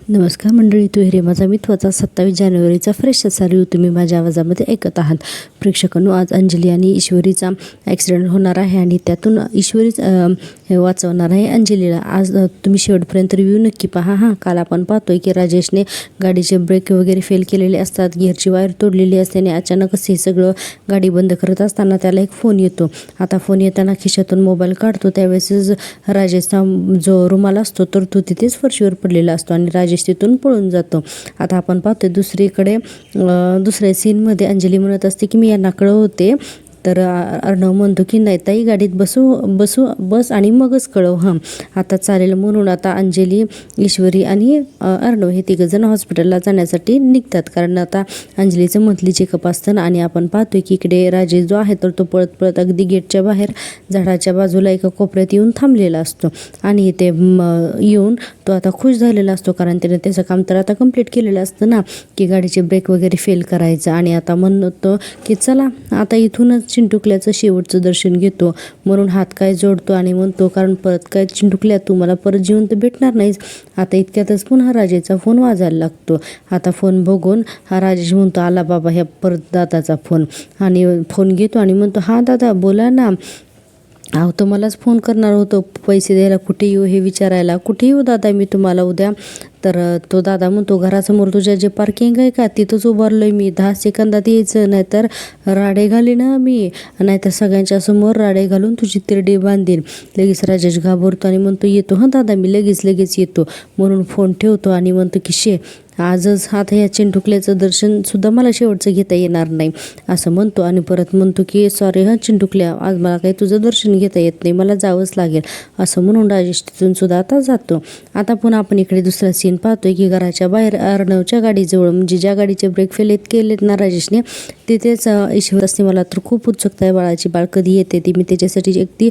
नमस्कार मंडळी, तू हिरे माझा मित्वाचा 27 जानेवारीचा फ्रेश असा रिव्ह्यू तुम्ही माझ्या आवाजामध्ये ऐकत आहात. प्रेक्षकांनो, आज अंजली आणि ईश्वरीचा ॲक्सिडेंट होणार आहे आणि त्यातून ईश्वरीच वाचवणार आहे अंजलीला. आज तुम्ही शेवटपर्यंत रिव्ह्यू नक्की पहा. काल आपण पाहतोय की राजेशने गाडीचे ब्रेक वगैरे फेल केलेले असतात, गिअरची वायर तोडलेली असते आणि अचानकच हे सगळं गाडी बंद करत असताना त्याला एक फोन येतो. आता फोन येताना खिशातून मोबाईल काढतो, त्यावेळेसच राजेशचा जो रुमाल असतो तर तो तिथेच फरशीवर पडलेला असतो आणि राजेश तिथून पळून जातो. आता आपण पाहतोय दुसरीकडे दुसऱ्या सीनमध्ये अंजली म्हणत असते की मी यांना कळवते, तर अर्णव म्हणतो की नाही ताई, गाडीत बस आणि मगच कळव. आता चालेल म्हणून आता अंजली, ईश्वरी आणि अर्णव हे तिघंजण हॉस्पिटलला जाण्यासाठी निघतात, कारण आता अंजलीचं मंथली चेकअप असतं आणि आपण पाहतोय की इकडे राजेश जो आहे तर तो पळत पळत अगदी गेटच्या बाहेर झाडाच्या बाजूला एका कोपऱ्यात येऊन थांबलेला असतो आणि इथे येऊन तो आता खुश झालेला असतो, कारण त्याने त्याचं काम तर आता कंप्लीट केलेलं असतं ना, की गाडीचे ब्रेक वगैरे फेल करायचं. आणि आता म्हणतो की चला आता इथूनच चिंटुकल्याचं शेवटचं दर्शन घेतो, म्हणून हात काय जोडतो आणि म्हणतो, कारण परत काय चिंटुकल्या तू मला परत जिवंत भेटणार नाहीस. आता इतक्यातच पुन्हा राजेचा फोन वाजायला लागतो. आता फोन बघून हा राजेश म्हणतो, आला बाबा ह्या परत दादाचा फोन, आणि फोन घेतो आणि म्हणतो, हां दादा बोला ना. अहो तुम्हालाच फोन करणार होतो पैसे द्यायला, कुठे येऊ हे विचारायला. कुठे येऊ दादा मी तुम्हाला उद्या? तर तो दादा म्हणतो, घरासमोर तुझ्या जे पार्किंग आहे का तिथंच उभारलो आहे मी, 10 सेकंदात यायचं, नाहीतर राडे घाली ना मी, नाहीतर सगळ्यांच्या समोर राडे घालून तुझी तिरडी बांधीन. लगेच राजेश घाबरतो आणि म्हणतो, येतो हां दादा मी, लगेच येतो. म्हणून फोन ठेवतो आणि म्हणतो की आजच आता या चिंटुकल्याचं दर्शनसुद्धा मला शेवटचं घेता येणार नाही असं म्हणतो. आणि परत म्हणतो की सॉरी चिंटुकल्या, आज मला काही तुझं दर्शन घेता येत नाही, मला जावंच लागेल असं म्हणून राजेश तिथून सुद्धा आता जातो. आता पुन्हा आपण इकडे दुसरा सीन पाहतोय की घराच्या बाहेर अर्णवच्या गाडीजवळ, म्हणजे ज्या गाडीचे ब्रेक फेल केलेत ना राजेशने, तिथेच ईश्वर असते. मला तर खूप उत्सुकता आहे बाळाची, बाळ कधी येते ती, मी त्याच्यासाठी अगदी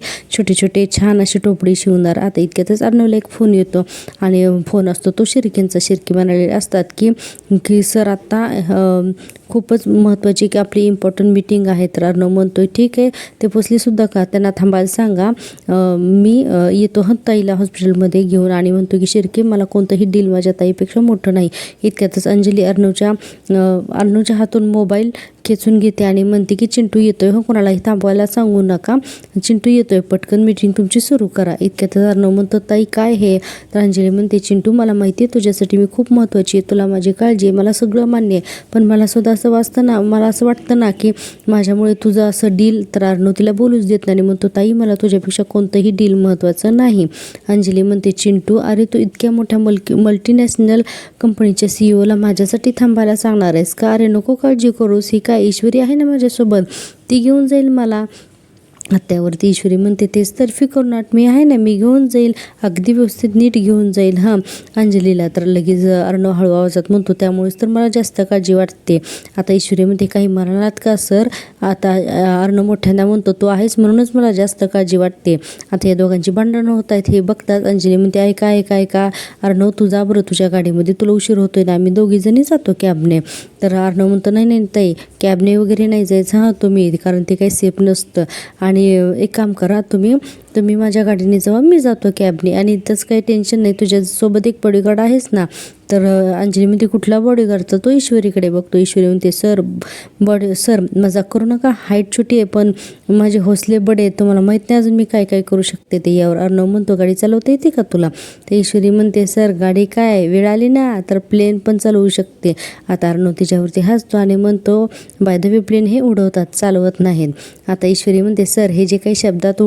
छोटे छान अशी टोपडी शिवणार. आता इतक्यातच अर्णवला एक फोन येतो आणि फोन असतो तो शिर्केंचा. शिर्के म्हणालेले असतात की सर आत्ता खूपच महत्त्वाची की आपली इम्पॉर्टंट मीटिंग आहे. तर अर्णव म्हणतोय ठीक आहे, ते पोचलीसुद्धा का, त्यांना थांबायला सांगा, मी येतो ताईला हॉस्पिटलमध्ये घेऊन. आणि म्हणतो की शिर्के, मला कोणतंही डील माझ्या ताईपेक्षा मोठं नाही. इतक्यातच अंजली अर्णवच्या हातून मोबाईल खेचून घेते आणि म्हणते की चिंटू येतोय, कोणालाही थांबवायला सांगू नका, चिंटू येतोय, पटकन मीटिंग तुमची सुरू करा. इतक्यातच अर्णव म्हणतो, ताई काय हे? तर अंजली म्हणते, चिंटू मला माहिती आहे तुझ्यासाठी मी खूप महत्त्वाची आहे, तुला माझी काळजी आहे, मला सगळं मान्य आहे, पण मला सुद्धा मला असं वाटतं ना की माझ्यामुळे तुझं असं डील. तर अर्णव तिला बोलूच देत नाही, म्हणतो ताई मला तुझ्यापेक्षा कोणतंही डील महत्त्वाचं नाही. अंजली म्हणते, चिंटू अरे तू इतक्या मोठ्या मल्टीनॅशनल कंपनीच्या CEO माझ्यासाठी थांबायला सांगणार आहेस का? अरे नको काळजी करूस, ही काय ईश्वरी आहे ना माझ्यासोबत, ती घेऊन जाईल मला. त्यावरती ईश्वरी म्हणते, तेच तर फिकर नॉट, मी आहे ना, मी घेऊन जाईल, अगदी व्यवस्थित नीट घेऊन जाईल अंजलीला. तर लगेच अर्णव हळू आवाजात म्हणतो, त्यामुळेच तर मला जास्त काळजी वाटते. आता ईश्वरी म्हणते, काही म्हणालात का सर? आता अर्णव मोठ्यांदा म्हणतो, तो आहेस म्हणूनच मला जास्त काळजी वाटते. आता या दोघांची भांडणं होत आहेत हे बघतात. अंजली म्हणते, ऐका अर्णव, तू जा बरं तुझ्या गाडीमध्ये, तुला उशीर होतोय ना, आम्ही दोघीजणी जातो कॅबने. तर अर्णव म्हणतो, नाही ताई, कॅबने वगैरे नाही जायचं तुम्ही, कारण ते काही सेफ नसतं. आणि एक काम करा, तुम्ही माझ्या गाडीने जावा, मी जातो कॅबने, आणि तसं काही टेन्शन नाही, तुझ्यासोबत एक बॉडीगार्ड आहेस ना. तर अंजली म्हणते, कुठला बॉडीगार्डचा? तो ईश्वरीकडे बघतो. ईश्वरी म्हणते, सर मजाक करू नका, हाईट छोटी आहे पण माझे हौसले बडे आहेत, तुम्हाला माहीत नाही अजून मी काय करू शकते ते. यावर अर्णव म्हणतो, गाडी चालवता येते का तुला? तर ईश्वरी म्हणते, सर गाडी काय, वेळ आली ना तर प्लेन पण चालवू शकते. आता अर्णव तिच्यावरती हसतो आणि म्हणतो, बाय द वे प्लेन हे उडवतात, चालवत नाहीत. आता ईश्वरी म्हणते, सर हे जे काही शब्दात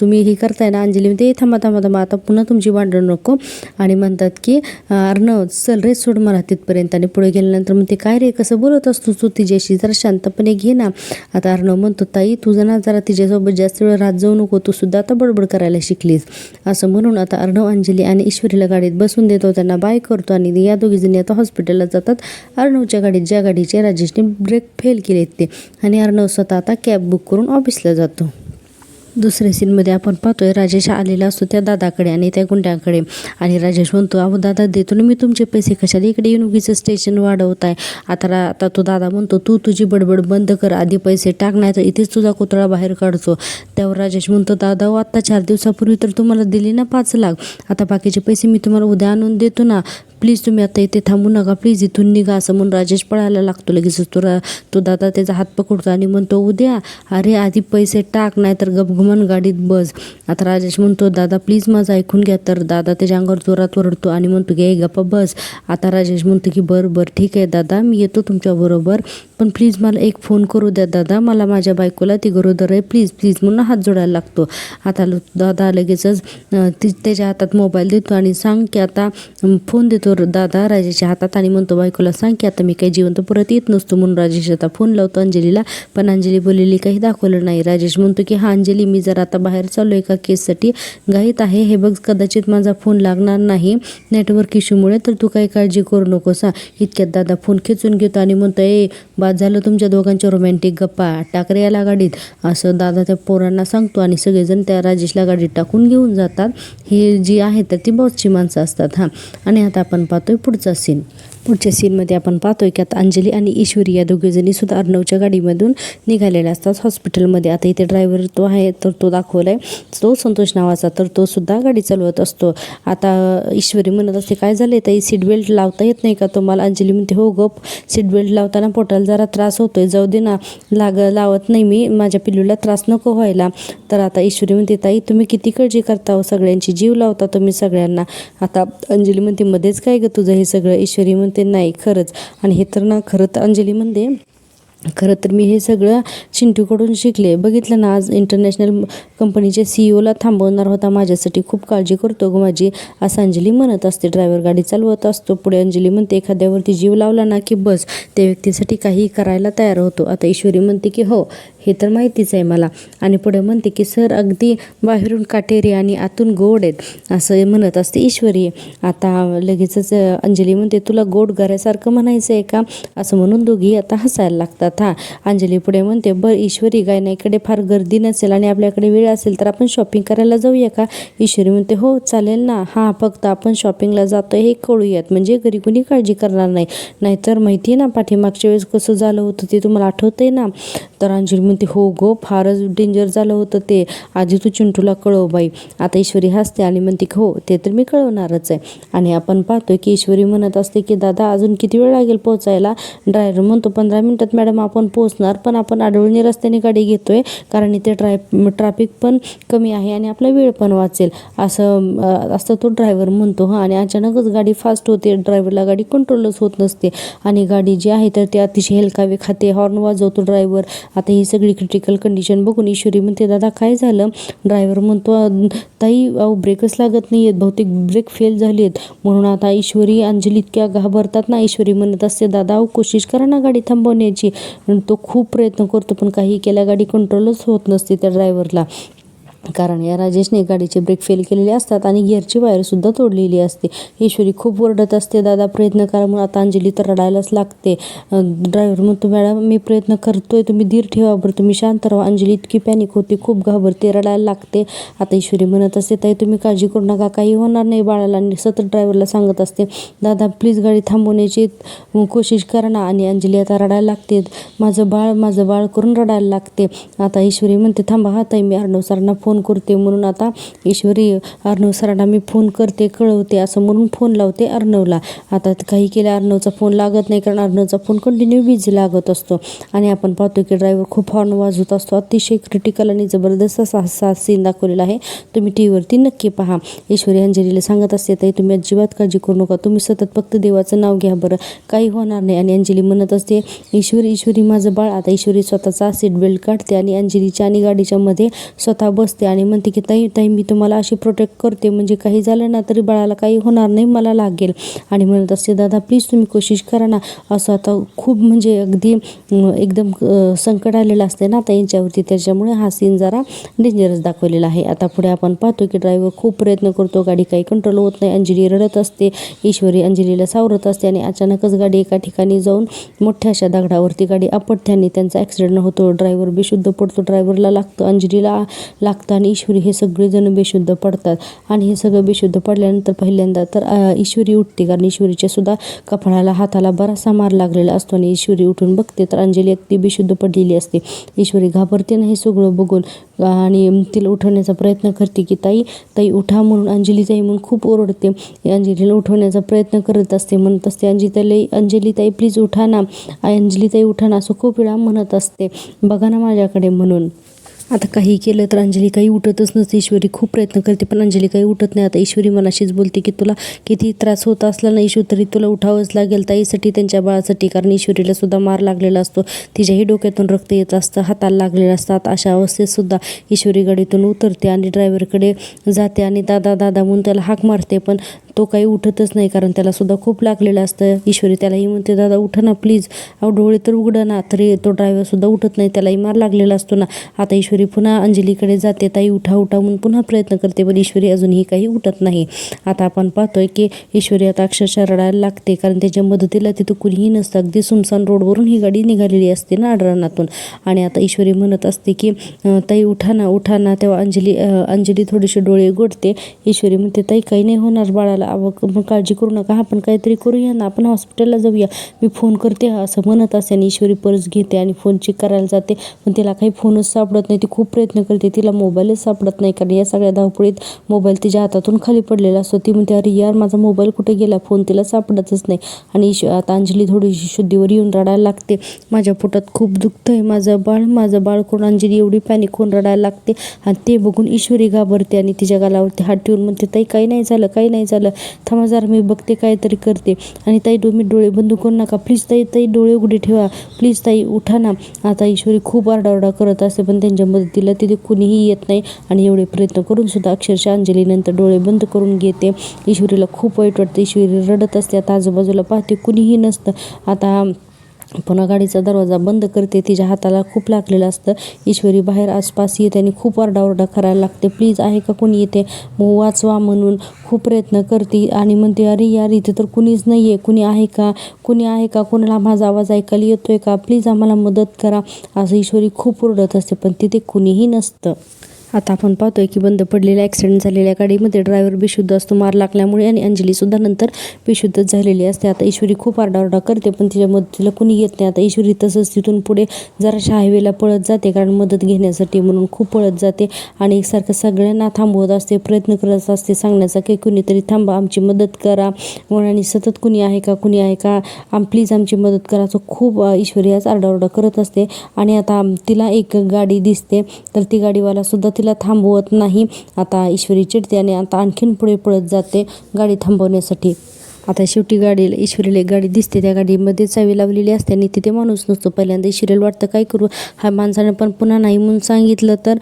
तुम्ही हे करताय ना. अंजली म्हणते, थांबा आता पुन्हा तुमची भांडण नको. आणि म्हणतात की अर्णव चल रे, सोड मला तिथपर्यंत. आणि पुढे गेल्यानंतर म्हणते, काय रे कसं बोलत असतो तू तिच्याशी, जरा शांतपणे घे ना. आता अर्णव म्हणतो, ताई तुझं ना जरा तिच्यासोबत जास्त वेळ राहत जाऊ नको, तू सुद्धा आता बडबड करायला शिकलीस असं म्हणून आता अर्णव अंजली आणि ईश्वरीला गाडीत बसून देतो, त्यांना बाय करतो आणि या दोघीजणी आता हॉस्पिटलला जातात. अर्णवच्या गाडीत, ज्या गाडीचे राजेशने ब्रेक फेल केलेत ते. आणि अर्णव स्वतः आता कॅब बुक करून ऑफिसला जातो. दुसऱ्या सीनमध्ये आपण पाहतोय राजेश आलेला असतो त्या दादाकडे आणि त्या गुंड्याकडे आणि राजेश म्हणतो, अहो दादा देतो ना मी तुमचे पैसे, कशाला इकडे येऊन उगीच स्टेशन वाढवताय. आता तो दादा म्हणतो, तू तुझी बडबड बंद कर, आधी पैसे टाक, नाही तर इथेच तुझा कुत्रा बाहेर काढतो. त्यावर राजेश म्हणतो, दादा आत्ता 4 दिवसापूर्वी तर तुम्हाला दिली ना 5 लाख, आता बाकीचे पैसे मी तुम्हाला उद्या आणून देतो ना, प्लीज तुम्ही आता इथे थांबू नका, प्लीज इथून निघा. असं म्हणून राजेश पळायला लागतो. लगेच तो दादा त्याचा हात पकडतो आणि म्हणतो, उद्या, अरे आधी पैसे टाक, नाही तर गपगुमान गाडीत बस. आता राजेश म्हणतो, दादा प्लीज माझं ऐकून घ्या. तर दादा त्याच्या अंगावर जोरात ओरडतो आणि म्हणतो, घे गप्पा बस. आता राजेश म्हणतो की बरं ठीक आहे दादा, मी येतो तुमच्याबरोबर, पण प्लीज मला एक फोन करू द्या दादा, मला माझ्या बायकोला ती गरोदर आहे, प्लीज म्हणून हात जोडायला लागतो. आता दादा लगेचच त्याच्या हातात मोबाईल देतो आणि सांग की आता फोन देतो दादा राजेशच्या हातात आणि म्हणतो, बायकोला सांग की आता मी काही जिवंत परत येत नसतो. म्हणून राजेश आता फोन लावतो अंजलीला, पण अंजली बोललेली काही दाखवलं नाही. राजेश म्हणतो की हा अंजली, मी जर आता बाहेर चाललो एका केससाठी, घाईत आहे, हे बघ कदाचित माझा फोन लागणार नाही नेटवर्क इश्यूमुळे, तर तू काही काळजी करू नकोस. इतक्यात दादा फोन खेचून घेतो आणि म्हणतो, बाद झालं तुमच्या दोघांच्या रोमॅन्टिक गप्पा, टाकरे याला गाडीत, असं दादा त्या पोरांना सांगतो आणि सगळेजण त्या राजेशला गाडीत टाकून घेऊन जातात. ही जी आहे तर ती बॉसची माणसं असतात. आणि आता आपण पाहतोय पुढचा सीन. पुढच्या सीनमध्ये आपण पाहतोय की आता अंजली आणि ईश्वरी या दोघीजणी सुद्धा अर्णवच्या गाडीमधून निघालेल्या असतात हॉस्पिटलमध्ये. आता इथे ड्रायव्हर तो आहे तर तो दाखवलाय, तो संतोष नावाचा, तर तो सुद्धा गाडी चालवत असतो. आता ईश्वरी म्हणत असते, काय झाले ताई, सीट बेल्ट लावता येत नाही का तुम्हाला? अंजली म्हणते, हो गप, सीट बेल्ट लावताना पोटाला जरा त्रास होतोय, जाऊ दे ना, लावत नाही मी, माझ्या पिल्लूला त्रास नको व्हायला. तर आता ईश्वरी म्हणते, ताई तुम्ही किती काळजी करता हो, सगळ्यांची जीव लावता तुम्ही सगळ्यांना. आता अंजली म्हणते, मध्येच काय ग तुझं हे सगळं? ईश्वरी म्हणते, नाही खरंच, आणि हे तर ना खरं तर अंजली म्हणते, खरं तर मी हे सगळं चिंटूकडून शिकले, बघितलं ना, आज इंटरनॅशनल कंपनीच्या CEO थांबवणार होता माझ्यासाठी, खूप काळजी करतो ग माझी, असं अंजली म्हणत असते. ड्रायव्हर गाडी चालवत असतो. पुढे अंजली म्हणते, एखाद्यावरती जीव लावला ना की बस, त्या व्यक्तीसाठी काही करायला तयार होतो. आता ईश्वरी म्हणते की हो, हे तर माहितीच आहे मला, आणि पुढे म्हणते की सर अगदी बाहेरून काटेरी आणि आतून गोड आहेत, असं म्हणत असते ईश्वरी. आता लगेचच अंजली म्हणते, तुला गोड गऱ्यासारखं म्हणायचं आहे का? असं म्हणून दोघी आता हसायला लागतात. अंजली पुढे म्हणते, बरं ईश्वरी, गायनाकडे फार गर्दी नसेल आणि आपल्याकडे वेळ असेल तर आपण शॉपिंग करायला जाऊया का? ईश्वरी म्हणते, हो चालेल ना, फक्त आपण शॉपिंगला जातोय हे कळूयात, म्हणजे घरी कुणी काळजी करणार नाही, नाहीतर माहिती आहे ना पाठीमागच्या वेळेस कसं झालं होतं ते तुम्हाला आठवतंय ना? तर अंजली म्हणते, हो गो, फारच डेंजर झालं होतं ते, आधी तू चिंटूला कळव बाई. आता ईश्वरी हसते आणि म्हणते, हो ते तर मी कळवणारच आहे. आणि आपण पाहतोय की ईश्वरी म्हणत असते की दादा अजून किती वेळ लागेल पोहोचायला? ड्रायव्हर म्हणतो, 15 मिनिटात मॅडम आपण पोहोचणार, पण आपण आडवळणी रस्त्याने गाडी घेतोय कारण इथे ट्रॅफिक पण कमी आहे आणि आपला वेळ पण वाचेल, असं तो ड्रायव्हर म्हणतो. आणि अचानकच गाडी फास्ट होते, ड्रायव्हरला गाडी कंट्रोलच होत नसते आणि गाडी जी आहे तर ते अतिशय हेलकावे खाते, हॉर्न वाजवतो ड्रायव्हर. आता ही सगळी क्रिटिकल कंडिशन बघून ईश्वरी म्हणते, दादा काय झालं? ड्रायव्हर म्हणतो, ताई ब्रेकच लागत नाही आहेत, बहुतेक ब्रेक फेल झाली आहेत. म्हणून आता ईश्वरी अंजली इतक्या घाबरतात ना. ईश्वरी म्हणत असते, दादा कोशिश करा ना गाडी थांबवण्याची. तो खूप प्रयत्न करतो पण काही केल्या गाडी कंट्रोलच होत नसते त्या ड्रायव्हरला, कारण या राजेशने गाडीचे ब्रेक फेल केलेले असतात आणि गिअरची वायरसुद्धा तोडलेली असते. ईश्वरी खूप ओरडत असते, दादा प्रयत्न करा. म्हणून आता अंजली तर रडायलाच लागते. ड्रायव्हर म्हणतो, मॅडम मी प्रयत्न करतोय, तुम्ही धीर ठेवा बरं, तुम्ही शांत राहा. अंजली इतकी पॅनिक होते, खूप घाबरते, रडायला लागते. आता ईश्वरी म्हणत असते, ताई तुम्ही काळजी करू नका, काही होणार नाही बाळाला. आणि सतत ड्रायव्हरला सांगत असते, दादा प्लीज गाडी थांबवण्याची कोशिश करा ना. आणि अंजली आता रडायला लागते, माझं बाळ करून रडायला लागते. आता ईश्वरी म्हणते, थांबा ताई, मी अर्णव सरांना फोन करते. म्हणून आता ईश्वरी अर्णव सरांना मी फोन करते, कळवते, असं म्हणून फोन लावते अर्णवला. आता काही केल्या अर्णवचा फोन लागत नाही, कारण अर्णवचा फोन कंटिन्यू बिझी लागत असतो. आणि आपण पाहतो की ड्रायव्हर खूप हॉर्न वाजवत असतो. अतिशय क्रिटिकल आणि जबरदस्त असा सीन दाखवलेला आहे, तुम्ही टीव्हीवरती नक्की पहा. ईश्वरी अंजलीला सांगत असते, ताई तुम्ही अजिबात काळजी करू नका, तुम्ही सतत फक्त देवाचं नाव घ्या बरं, काही होणार नाही. आणि अंजली म्हणत असते, ईश्वरी माझं बाळ. आता ईश्वरी स्वतःचा सीट बेल्ट काढते आणि अंजलीच्या आणि गाडीच्या मध्ये स्वतः बसते आणि म्हणते की ताई मी तुम्हाला अशी प्रोटेक्ट करते, म्हणजे काही झालं ना तरी बाळाला काही होणार नाही, मला लागेल. आणि म्हणत असते, दादा प्लीज तुम्ही कोशिश करा ना. असं आता खूप म्हणजे अगदी एकदम संकट आलेलं असते ना आता यांच्यावरती, त्याच्यामुळे हा सीन जरा डेंजरस दाखवलेला आहे. आता पुढे आपण पाहतो की ड्रायव्हर खूप प्रयत्न करतो, गाडी काही कंट्रोल होत नाही. अंजली रडत असते, ईश्वरी अंजलीला सावरत असते आणि अचानकच गाडी एका ठिकाणी जाऊन मोठ्या अशा दगडावरती गाडी आपटते आणि त्यांचा ॲक्सिडेंट होतो. ड्रायव्हर बेशुद्ध पडतो, ड्रायव्हरला लागतं, अंजलीला लागतं आणि ईश्वरी हे सगळेजण बेशुद्ध पडतात. आणि हे सगळं बेशुद्ध पडल्यानंतर पहिल्यांदा तर ईश्वरी उठते, कारण ईश्वरीच्या सुद्धा कपाळाला हाताला बराचसा मार लागलेला असतो. आणि ईश्वरी उठून बघते तर अंजली अगदी बेशुद्ध पडलेली असते. ईश्वरी घाबरते ना हे सगळं बघून आणि तिला उठवण्याचा प्रयत्न करते की ताई ताई उठा म्हणून. अंजली ताई म्हणून खूप ओरडते. अंजलीला उठवण्याचा प्रयत्न करत असते, म्हणत असते अंजली ताई प्लीज उठा ना, अंजली ताई उठा ना, असं खूप वेळा म्हणत असते, बघा ना माझ्याकडे म्हणून. आता काही केलं तर अंजली काही उठतच नसते. ईश्वरी खूप प्रयत्न करते पण अंजली काही उठत नाही. आता ईश्वरी मनाशीच बोलते की तुला किती त्रास होत असला ना ईश्वरी, तरी तुला उठावंच लागेल ताईसाठी, त्यांच्या बाळासाठी, कारण ईश्वरीला सुद्धा मार लागलेला असतो. तिच्याही डोक्यातून रक्त येत असतं, हाताला लागलेलं असतात. अशा अवस्थेत सुद्धा ईश्वरी गाडीतून उतरते आणि ड्रायव्हरकडे जाते आणि दादा दादा म्हणून त्याला हाक मारते, पण तो काही उठतच नाही, कारण त्याला सुद्धा खूप लागलेलं असतं. ईश्वरी त्यालाही म्हणते दादा उठा ना प्लीज, डोळे तर उघडा ना, तरी तो ड्रायव्हर सुद्धा उठत नाही, त्यालाही मार लागलेला असतो ना. आता ईश्वरी पुन्हा अंजलीकडे जाते, ताई उठा उठा म्हणून पुन्हा प्रयत्न करते, पण ईश्वरी अजूनही काही उठत नाही. आता आपण पाहतोय की ईश्वरी आता अक्षरशः रडायला लागते, कारण त्याच्या मदतीला तिथं कुणीही नसतं. अगदी सुमसान रोडवरून ही गाडी निघालेली असते ना आडरानातून. आणि आता ईश्वरी म्हणत असते की ताई उठा ना उठा ना. तेव्हा अंजली थोडीशी डोळे उघडते. ईश्वरी म्हणते ताई काही नाही होणार बाळाला, काळजी करू नका, आपण काहीतरी करूया ना, आपण हॉस्पिटलला जाऊया, मी फोन करते असं म्हणत असते. आणि ईश्वरी पर्स घेते आणि फोन चेक करायला जाते, पण तिला काही फोनच सापडत नाही. ती खूप प्रयत्न करते, तिला मोबाईलच सापडत नाही, कारण या सगळ्या धावपळीत मोबाईल तिच्या हातातून खाली पडलेला असतो. ती म्हणते अरे यार माझा मोबाईल कुठे गेला, फोन तिला सापडतच नाही. आणि आता अंजली थोडीशी शुद्धीवर येऊन रडायला लागते, माझ्या पोटात खूप दुखतंय, माझं बाळ कोण. अंजली एवढी पॅनिक होऊन रडायला लागते आणि ते बघून ईश्वरी घाबरते आणि तिच्या गालावरती हात ठेवून म्हणते ताई काही नाही झालं, काही नाही झालं, थांबा जरा मी बघते काहीतरी करते. आणि ताई तुम्ही डोळे बंद करू नका प्लीज, ताई डोळे उघडे ठेवा प्लीज, ताई उठा ना. आता ईश्वरी खूप आरडाओरडा करत असते, पण त्यांच्या मदतीला तिथे कुणीही येत नाही. आणि एवढे प्रयत्न करून सुद्धा अक्षरशः अंजली नंतर डोळे बंद करून घेते. ईश्वरीला खूप वाईट वाटतं, ईश्वरी रडत असते. आता आजूबाजूला पाहते कुणीही नसतं. आता पुन्हा गाडीचा दरवाजा बंद करते, तिच्या हाताला खूप लागलेलं असतं. ईश्वरी बाहेर आसपास येते आणि खूप आरडाओरडा करायला लागते, प्लीज आहे का कोणी येते, मग वाचवा म्हणून खूप प्रयत्न करते. आणि म्हणते अरे यार इथे तर कुणीच नाही आहे, कुणी आहे का, कोणाला माझा आवाज ऐकायला येतोय का, प्लीज आम्हाला मदत करा, असं ईश्वरी खूप ओरडत असते, पण तिथे कुणीही नसतं. आता आपण पाहतोय की बंद पडलेल्या ॲक्सिडेंट झालेल्या गाडीमध्ये ड्रायव्हर बेशुद्ध असतो मार लागल्यामुळे, आणि अंजलीसुद्धा नंतर बेशुद्धच झालेली असते. आता ईश्वरी खूप आरडाओरडा करते, पण तिच्या मदतीला कुणी येत नाही. आता ईश्वरी तसंच तिथून पुढे जराशा हायवेला पळत जाते, कारण मदत घेण्यासाठी म्हणून खूप पळत जाते. आणि एकसारखं सगळ्यांना थांबवत असते, प्रयत्न करत असते सांगण्याचा की कुणीतरी थांबा, आमची मदत करा म्हणून. आणि सतत कुणी आहे का प्लीज आमची मदत करा, असं खूप ईश्वरी आज आरडाओरडा करत असते. आणि आता तिला एक गाडी दिसते, तर ती गाडीवाला सुद्धा तिला थांबवत नाही. आता ईश्वरी चिडते आणि आता आणखीन पुढे पळत जाते गाडी थांबवण्यासाठी. आता शेवटी ईश्वरीला एक गाडी दिसते, त्या गाडीमध्ये चावी लावलेली असते आणि तिथे माणूस नसतो. पहिल्यांदा ईश्वरीला वाटतं काय करू, हा माणसानं पण पुन्हा नाही म्हणून सांगितलं तर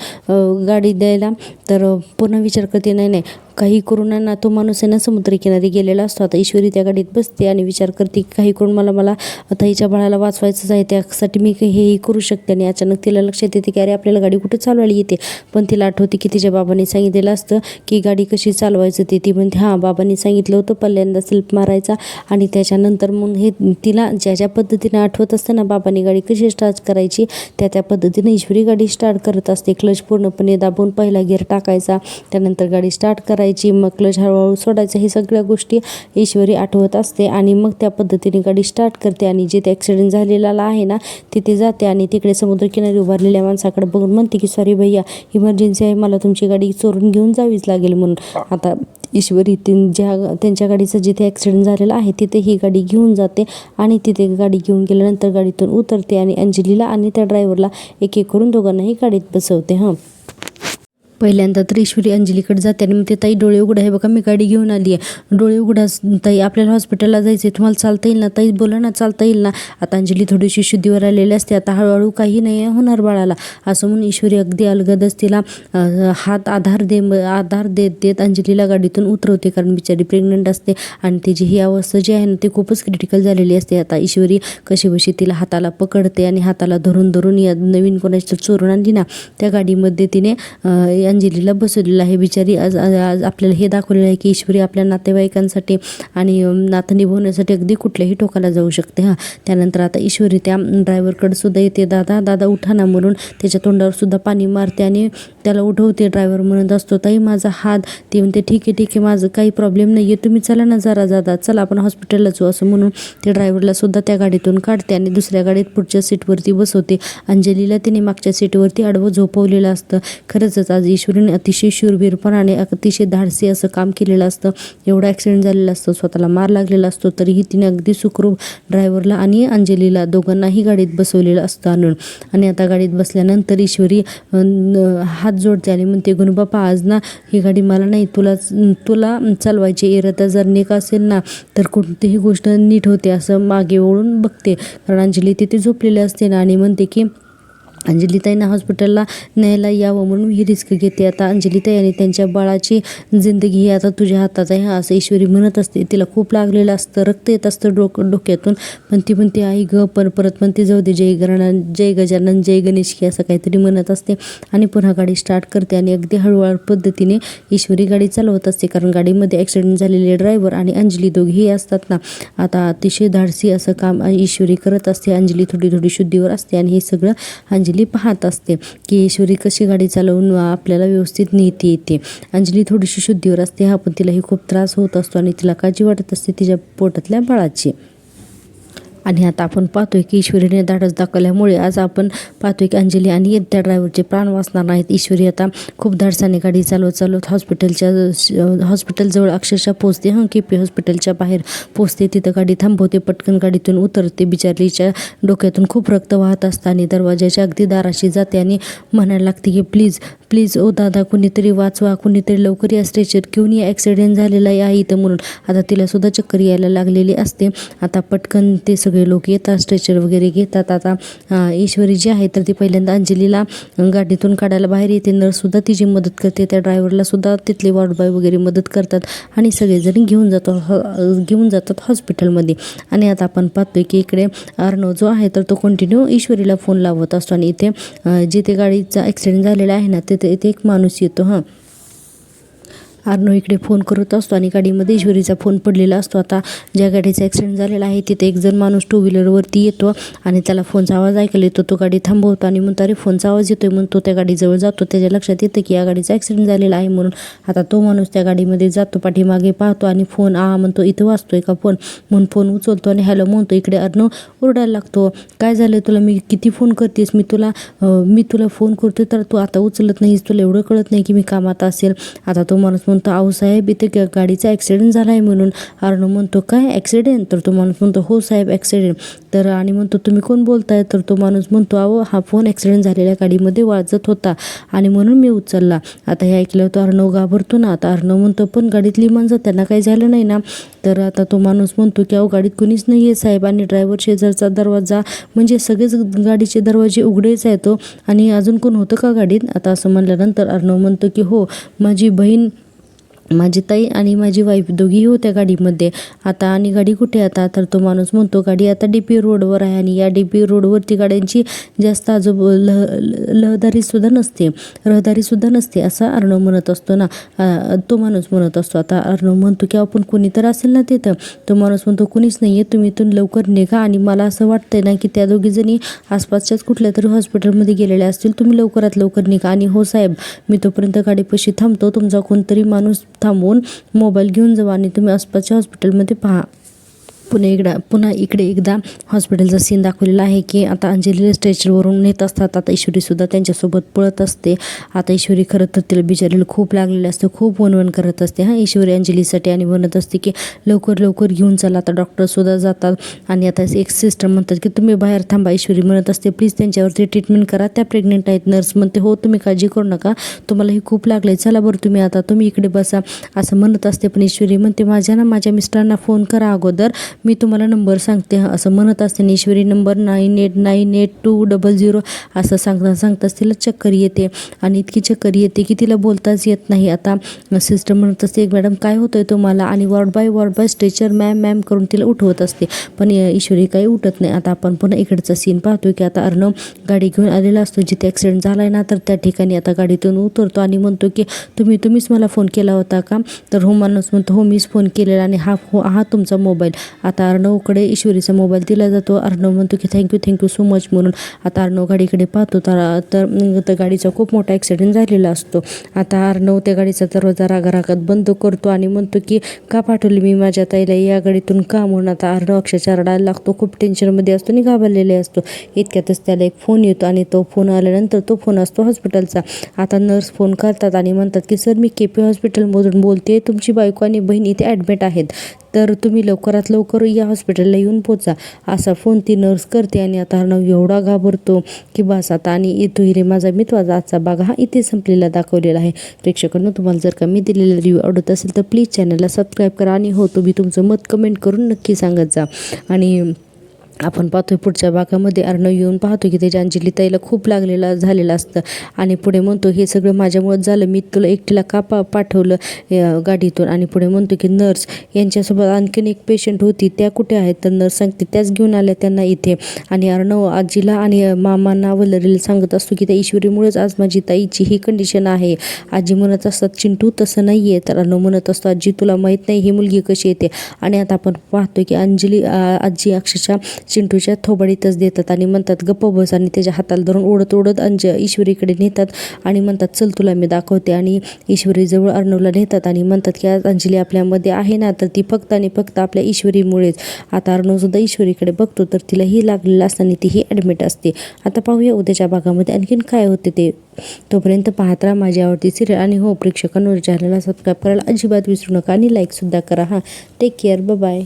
गाडी द्यायला, तर पुन्हा विचार करते नाही काही करून ना, तो माणूस आहे ना समुद्रकिनारी गेलेला असतो. आता ईश्वरी त्या गाडीत बसते आणि विचार करते की काही करून मला ताईच्या बाळाला वाचवायचंच आहे, त्यासाठी मी हेही करू शकते. आणि अचानक तिला लक्षात येते की अरे आपल्याला गाडी कुठे चालवायला येते, पण तिला आठवते की तिच्या बाबांनी सांगितलेलं असतं की गाडी कशी चालवायचं ते. ती म्हणते हां बाबांनी सांगितलं होतं पहिल्यांदा सेल्फ मारायचा, आणि त्याच्यानंतर मग हे तिला ज्या पद्धतीने आठवत असतं ना बाबांनी गाडी कशी स्टार्ट करायची, त्या पद्धतीने ईश्वरी गाडी स्टार्ट करत असते. क्लच पूर्णपणे दाबून पहिला गिअर टाकायचा, त्यानंतर गाडी स्टार्ट करायची, मग क्लच हळूहळू सोडायचं, हे सगळ्या गोष्टी ईश्वरी आठवत असते. आणि मग त्या पद्धतीने गाडी स्टार्ट करते आणि जिथे ॲक्सिडेंट झालेला आहे ना तिथे जाते आणि तिकडे समुद्रकिनारी उभारलेल्या माणसाकडे बघून म्हणते की सॉरी भैया इमर्जन्सी आहे, मला तुमची गाडी चोरून घेऊन जावीच लागेल म्हणून. आता ईश्वरी त्यांच्या गाडीचं जिथे ॲक्सिडेंट झालेला आहे तिथे ही गाडी घेऊन जाते आणि तिथे गाडी घेऊन गेल्यानंतर गाडीतून उतरते आणि अंजलीला आणि त्या ड्रायव्हरला एक करून दोघांनाही गाडीत बसवते. पहिल्यांदा तर ईश्वरी अंजलीकडे जाते आणि म्हणते ताई डोळे उघडा, आहे बघा मी गाडी घेऊन आली आहे, डोळे उघडा ताई, आपल्याला हॉस्पिटलला जायचं आहे, तुम्हाला चालता येईल ना ताई, बोला ना चालता येईल ना. आता अंजली थोडीशी शुद्धीवर आलेली असते, आता हळूहळू काही नाही होणार बाळाला असं म्हणून ईश्वरी अगदी अलगदच तिला हात आधार देत अंजलीला गाडीतून उतरवते, कारण बिचारी प्रेग्नंट असते आणि तिची ही अवस्था जी आहे ना ती खूपच क्रिटिकल झालेली असते. आता ईश्वरी कशीबशी तिला हाताला पकडते आणि हाताला धरून या नवीन कोणाची चोरून आणली ना त्या गाडीमध्ये तिने अंजलीला बसवलेलं आहे. बिचारी आज आज आपल्याला हे दाखवलेलं आहे की ईश्वरी आपल्या नातेवाईकांसाठी आणि नातं निभवण्यासाठी अगदी कुठल्याही टोकाला जाऊ शकते. त्यानंतर आता ईश्वरी त्या ड्रायव्हरकडे सुद्धा येते. दादा दादा उठा ना म्हणून त्याच्या तोंडावर सुद्धा पाणी मारते आणि त्याला उठवते. ड्रायव्हर म्हणत असतो, ताई माझा हात. ते म्हणते, ठीक आहे माझं काही प्रॉब्लेम नाही आहे, तुम्ही चला ना जरा दादा, चला आपण हॉस्पिटलला जाऊ. असं म्हणून ते ड्रायव्हरला सुद्धा त्या गाडीतून काढते आणि दुसऱ्या गाडीत पुढच्या सीटवरती बसवते. अंजलीला तिने मागच्या सीटवरती आडवं झोपवलेलं असतं. खरंच आज ईश्वरीने अतिशय शूरवीरपणाने अतिशय धाडसी असं काम केलेलं असतं. एवढा ॲक्सिडेंट झालेला असतो, स्वतःला मार लागलेला असतो, तरीही तिने अगदी सुखरूप ड्रायव्हरला आणि अंजलीला दोघांनाही गाडीत बसवलेलं असतं आणून. आणि आता गाडीत बसल्यानंतर ईश्वरी हात जोडते आणि म्हणते, गणूबाप्पा आज ना ही गाडी मला नाही, तुला चालवायची. इरादा जर नेक असेल ना तर कोणतीही गोष्ट नीट होते. असं मागे वळून बघते, कारण अंजली तिथे झोपलेली असते ना, आणि म्हणते की अंजलीताईंना हॉस्पिटलला न्यायला यावं म्हणून ही रिस्क घेते. आता अंजलीताई आणि त्यांच्या बाळाची जिंदगी ही आता तुझ्या हातात आहे असं ईश्वरी म्हणत असते. तिला खूप लागलेलं असतं, रक्त येत असतं डोक्यातून, पण ती म्हणते आई ग, परत म्हणते जाऊ दे, जय गजानन जय गणेश की असं काहीतरी म्हणत असते आणि पुन्हा गाडी स्टार्ट करते. आणि अगदी हळूहळू पद्धतीने ईश्वरी गाडी चालवत असते, कारण गाडीमध्ये ॲक्सिडेंट झालेले ड्रायव्हर आणि अंजली दोघेही असतात ना. आता अतिशय धाडसी असं काम ईश्वरी करत असते. अंजली थोडी शुद्धीवर असते आणि हे सगळं अंजली पाहत असते की ईश्वरी कशी गाडी चालवून आपल्याला व्यवस्थित नेते येते. अंजली थोडीशी शुद्धीवर असते, पण तिलाही खूप त्रास होत असतो आणि तिला काळजी वाटत असते तिच्या पोटातल्या बाळाची. आणि आता आपण पाहतोय की ईश्वरीने धाडस दाखवल्यामुळे आज आपण पाहतोय की अंजली आणि त्या ड्रायव्हरचे प्राण वाचणार नाहीत. ईश्वरी आता खूप धाडसाने गाडी चालवत हॉस्पिटलजवळ अक्षरशः पोचते. KP हॉस्पिटलच्या बाहेर पोचते. तिथं गाडी थांबवते, पटकन गाडीतून उतरते. बिचारीच्या डोक्यातून खूप रक्त वाहत असतं आणि दरवाजाच्या अगदी दाराशी जाते आणि म्हणायला लागते की प्लीज ओ दादा, कुणीतरी वाचवा, कुणीतरी लवकर या, स्ट्रेचर घेऊन या, ॲक्सिडेंट झालेला आहे इथं म्हणून. आता तिला सुद्धा चक्कर यायला लागलेली असते. आता पटकन ते सगळे लोक येतात, स्ट्रेचर वगैरे घेतात. आता ईश्वरी जी आहे तर ती पहिल्यांदा अंजलीला गाडीतून काढायला बाहेर येते. नर्ससुद्धा तिची मदत करते, त्या ड्रायव्हरला सुद्धा तिथले वॉर्डबॉय वगैरे मदत करतात आणि सगळेजण घेऊन जातात हॉस्पिटलमध्ये. आणि आता आपण पाहतोय की इकडे अर्णव जो आहे तर तो कंटिन्यू ईश्वरीला फोन लावत असतो आणि इथे जिथे गाडीचा ॲक्सिडेंट झालेला आहे ना तिथे एक माणूस येतो. अर्णव इकडे फोन करत असतो आणि गाडीमध्ये ईश्वरीचा फोन पडलेला असतो. आता ज्या गाडीचा ॲक्सिडेंट झालेला आहे तिथे एक जण माणूस 2 व्हीलरवरती येतो आणि त्याला फोनचा आवाज ऐकायला येतो. तो गाडी थांबवतो आणि म्हणतो, अरे फोनचा आवाज येतोय म्हणून तो त्या गाडीजवळ जातो. त्याच्या लक्षात येतं की या गाडीचा ॲक्सिडेंट झालेला आहे म्हणून. आता तो माणूस त्या गाडीमध्ये जातो, पाठीमागे पाहतो आणि फोन म्हणतो, इथं वाजतोय का फोन म्हणून फोन उचलतो आणि हॅलो म्हणतो. इकडे अर्णव ओरडायला लागतो, काय झालं तुला, मी किती फोन करतेस, मी तुला फोन करतोय तर तू आता उचलत नाहीस, तुला एवढं कळत नाही की मी कामात असेल. आता तो माणूस म्हणतो, अहो साहेब इथे गाडीचा ॲक्सिडेंट झाला आहे म्हणून. अर्णव म्हणतो, काय ॲक्सिडेंट? तर तो माणूस म्हणतो, हो साहेब ॲक्सिडेंट. तर आणि म्हणतो, तुम्ही कोण बोलताय? तर तो माणूस म्हणतो, अहो हा फोन ॲक्सिडेंट झालेल्या गाडीमध्ये वाजत होता आणि म्हणून मी उचलला. आता हे ऐकलं तर अर्णव घाबरतो ना. आता अर्णव म्हणतो, पण गाडीतली माणसं त्यांना काही झालं नाही ना? तर आता तो माणूस म्हणतो की अहो गाडीत कोणीच नाही आहे साहेब, आणि ड्रायव्हर शेजारचा दरवाजा म्हणजे सगळेच गाडीचे दरवाजे उघडेच आहेत आणि अजून कोण होतं का गाडीत? आता असं म्हणल्यानंतर अर्णव म्हणतो की हो, माझी बहीण, माझी ताई आणि माझी वाईफ दोघीही होत्या गाडीमध्ये. आता आणि गाडी कुठे आता? तर तो माणूस म्हणतो, गाडी आता DP रोडवर आहे आणि या DP रोडवरती गाड्यांची जास्त रहदारी सुद्धा नसते असं अर्णव म्हणत असतो ना. तो माणूस म्हणत असतो. आता अर्णव म्हणतो की आपण कोणी तर असेल ना तिथं. तो माणूस म्हणतो, कोणीच नाही आहे, तुम्ही इथून लवकर निघा आणि मला असं वाटतंय ना की त्या दोघीजणी आसपासच्याच कुठल्या तरी हॉस्पिटलमध्ये गेलेल्या असतील, तुम्ही लवकरात लवकर निघा. आणि हो साहेब, मी तोपर्यंत गाडीपाशी थांबतो, तुमचा कोणतरी माणूस थांबवून मोबाईल घेऊन जावा आणि तुम्ही आसपासच्या हॉस्पिटलमध्ये पहा. पुन्हा इकडे एकदा हॉस्पिटलचा सीन दाखवलेला आहे की आता अंजलीला स्ट्रेचरवरून नेत असतात. आता ईश्वरीसुद्धा त्यांच्यासोबत पळत असते. आता ईश्वरी खरं तर तिला बिचारीला खूप लागलेलं असतं, खूप वणवण करत असते ईश्वरी अंजलीसाठी आणि म्हणत असते की लवकर घेऊन चला. आता डॉक्टरसुद्धा जातात आणि आता एक सिस्टर म्हणतात की तुम्ही बाहेर थांबा. ईश्वरी म्हणत असते, प्लीज त्यांच्यावरती ट्रीटमेंट करा, त्या प्रेग्नेंट आहेत. नर्स म्हणते, हो तुम्ही काळजी करू नका, तुम्हालाही खूप लागलं, चला बरं तुम्ही इकडे बसा असं म्हणत असते. पण ईश्वरी म्हणते, माझ्या मिस्टरांना फोन करा अगोदर, मी तुम्हाला नंबर सांगते असं म्हणत असताना ईश्वरी नंबर 98982000 असं सांगताच तिला चक्कर येते आणि इतकी चक्कर येते की तिला बोलताच येत नाही. आता सिस्टर म्हणत असते, मॅडम काय होतंय तुम्हाला, आणि वॉर्ड बाय स्ट्रेचर मॅम करून तिला उठवत असते, पण ईश्वरी काही उठत नाही. आता आपण पुन्हा इकडचा सीन पाहतो की आता अर्णव गाडी घेऊन आलेला असतो जिथे ॲक्सिडेंट झाला आहे ना, तर त्या ठिकाणी आता गाडीतून उतरतो आणि म्हणतो की तुम्हीच मला फोन केला होता का. तर हो माणूस म्हणतो, हो मीच फोन केलेला आणि हा तुमचा मोबाईल. आता अर्णवकडे ईश्वरीचा मोबाईल दिला जातो. अर्णव म्हणतो की थँक्यू सो मच म्हणून. आता अर्णव गाडीकडे पाहतो तर गाडीचा खूप मोठा ॲक्सिडेंट झालेला असतो. आता अर्णव त्या गाडीचा दरवाजा रागारागात बंद करतो आणि म्हणतो की का पाठवली मी माझ्या ताईला या गाडीतून का म्हणून. आता अर्णव अक्षरशः रडायला लागतो, खूप टेन्शनमध्ये असतो आणि घाबरलेले असतो. इतक्यातच त्याला एक फोन येतो आणि तो फोन आल्यानंतर तो फोन असतो हॉस्पिटलचा. आता नर्स फोन करतात आणि म्हणतात की सर मी KP हॉस्पिटलमधून बोलते, तुमची बायको आणि बहीण इथे ॲडमिट आहेत, तर तुम्ही लवकरात लवकर या हॉस्पिटलला येऊन पोचा. असा फोन ती नर्स करते आणि आता अर्णव एवढा घाबरतो की बस आता. आणि तो हिरे माझा मित्राचा आजचा भाग हा इथे संपलेला दाखवलेला आहे. प्रेक्षकांनो, तुम्हाला जर का मी दिलेला रिव्ह्यू आवडत असेल तर प्लीज चॅनलला सबस्क्राईब करा आणि हो तुम्ही तुमचं मत कमेंट करून नक्की सांगत जा. आणि आपण पाहतोय पुढच्या भागामध्ये अर्णव येऊन पाहतो की त्याच्या अंजली ताईला खूप झालेलं असतं आणि पुढे म्हणतो हे सगळं माझ्यामुळेच झालं, मी तुला एकटीला का पाठवलं गाडीतून. आणि पुढे म्हणतो की नर्स यांच्यासोबत आणखीन एक पेशंट होती, त्या कुठे आहेत. तर नर्स सांगते त्याच घेऊन आल्या त्यांना इथे. आणि अर्णव आजीला आणि मामांना वल्लरीला सांगत असतो की त्या ईश्वरीमुळेच आज माझी ताईची ही कंडिशन आहे. आजी म्हणत असतात चिंटू तसं नाही आहे. तर अर्णव म्हणत असतो आजी तुला माहीत नाही ही मुलगी कशी येते. आणि आता आपण पाहतो की आजी अक्षरशः चिंटूच्या थोबाडीतच देतात आणि म्हणतात गप्प बस, आणि त्याच्या हाताला धरून ओढत ईश्वरीकडे नेतात आणि म्हणतात चल तुला मी दाखवते. आणि ईश्वरीजवळ अर्णवला नेतात आणि म्हणतात की आज अंजली आपल्यामध्ये आहे ना, तर ती फक्त आणि फक्त आपल्या ईश्वरीमुळेच. आता अर्णवसुद्धा ईश्वरीकडे बघतो तर तिला ही लागलेलं असताना तीही ॲडमिट असते. आता पाहूया उद्याच्या भागामध्ये आणखीन काय होते ते. तोपर्यंत पाहत राहा माझी आवडती सिरियल. आणि हो प्रेक्षकांनो, चॅनलला सबस्क्राईब करायला अजिबात विसरू नका आणि लाईकसुद्धा करा. Take care, bye.